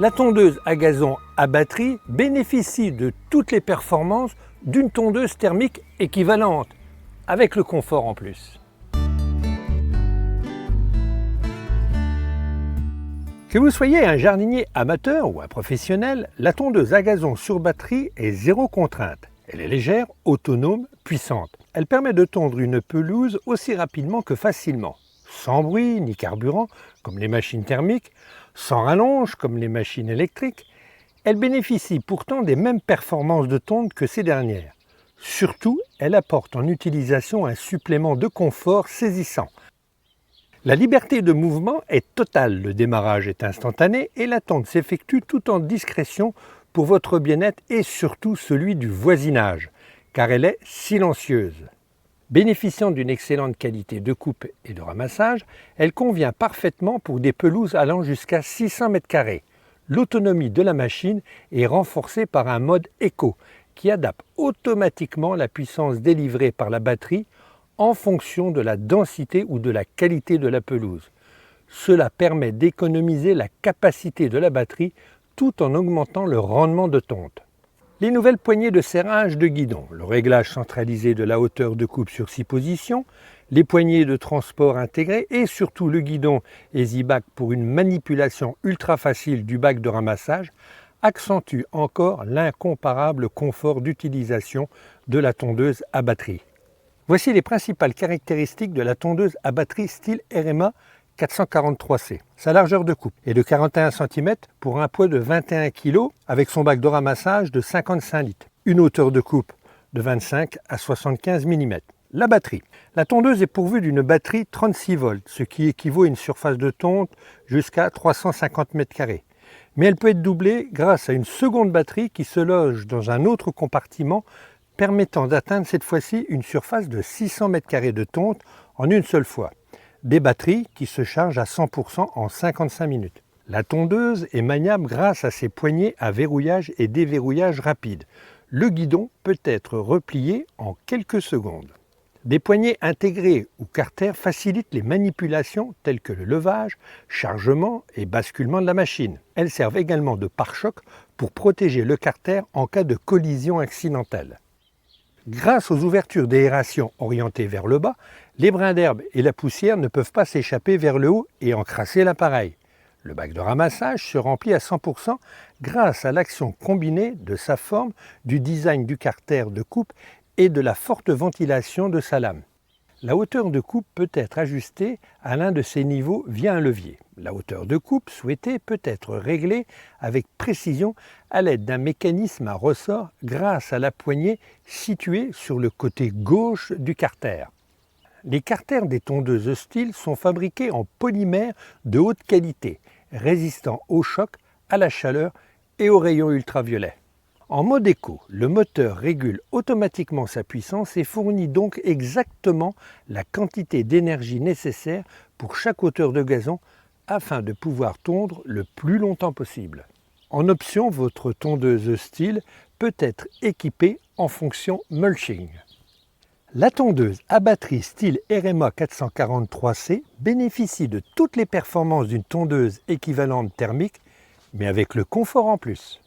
La tondeuse à gazon à batterie bénéficie de toutes les performances d'une tondeuse thermique équivalente, avec le confort en plus. Que vous soyez un jardinier amateur ou un professionnel, la tondeuse à gazon sur batterie est zéro contrainte. Elle est légère, autonome, puissante. Elle permet de tondre une pelouse aussi rapidement que facilement, sans bruit ni carburant comme les machines thermiques, sans rallonge comme les machines électriques. Elle bénéficie pourtant des mêmes performances de tonte que ces dernières. Surtout, elle apporte en utilisation un supplément de confort saisissant. La liberté de mouvement est totale, le démarrage est instantané et la tonte s'effectue tout en discrétion pour votre bien-être et surtout celui du voisinage, car elle est silencieuse. Bénéficiant d'une excellente qualité de coupe et de ramassage, elle convient parfaitement pour des pelouses allant jusqu'à 600 m². L'autonomie de la machine est renforcée par un mode éco qui adapte automatiquement la puissance délivrée par la batterie en fonction de la densité ou de la qualité de la pelouse. Cela permet d'économiser la capacité de la batterie tout en augmentant le rendement de tonte. Les nouvelles poignées de serrage de guidon, le réglage centralisé de la hauteur de coupe sur 6 positions, les poignées de transport intégrées et surtout le guidon EasyBack pour une manipulation ultra facile du bac de ramassage accentuent encore l'incomparable confort d'utilisation de la tondeuse à batterie. Voici les principales caractéristiques de la tondeuse à batterie style RMA 443C. Sa largeur de coupe est de 41 cm pour un poids de 21 kg avec son bac de ramassage de 55 litres. Une hauteur de coupe de 25 à 75 mm. La batterie. La tondeuse est pourvue d'une batterie 36 volts, ce qui équivaut à une surface de tonte jusqu'à 350 m². Mais elle peut être doublée grâce à une seconde batterie qui se loge dans un autre compartiment permettant d'atteindre cette fois-ci une surface de 600 m² de tonte en une seule fois. Des batteries qui se chargent à 100% en 55 minutes. La tondeuse est maniable grâce à ses poignées à verrouillage et déverrouillage rapide. Le guidon peut être replié en quelques secondes. Des poignées intégrées ou carters facilitent les manipulations telles que le levage, chargement et basculement de la machine. Elles servent également de pare-choc pour protéger le carter en cas de collision accidentelle. Grâce aux ouvertures d'aération orientées vers le bas, les brins d'herbe et la poussière ne peuvent pas s'échapper vers le haut et encrasser l'appareil. Le bac de ramassage se remplit à 100% grâce à l'action combinée de sa forme, du design du carter de coupe et de la forte ventilation de sa lame. La hauteur de coupe peut être ajustée à l'un de ces niveaux via un levier. La hauteur de coupe souhaitée peut être réglée avec précision à l'aide d'un mécanisme à ressort grâce à la poignée située sur le côté gauche du carter. Les carters des tondeuses Stihl sont fabriqués en polymère de haute qualité, résistant au choc, à la chaleur et aux rayons ultraviolets. En mode éco, le moteur régule automatiquement sa puissance et fournit donc exactement la quantité d'énergie nécessaire pour chaque hauteur de gazon afin de pouvoir tondre le plus longtemps possible. En option, votre tondeuse Stihl peut être équipée en fonction mulching. La tondeuse à batterie Stihl RMA 443C bénéficie de toutes les performances d'une tondeuse équivalente thermique, mais avec le confort en plus.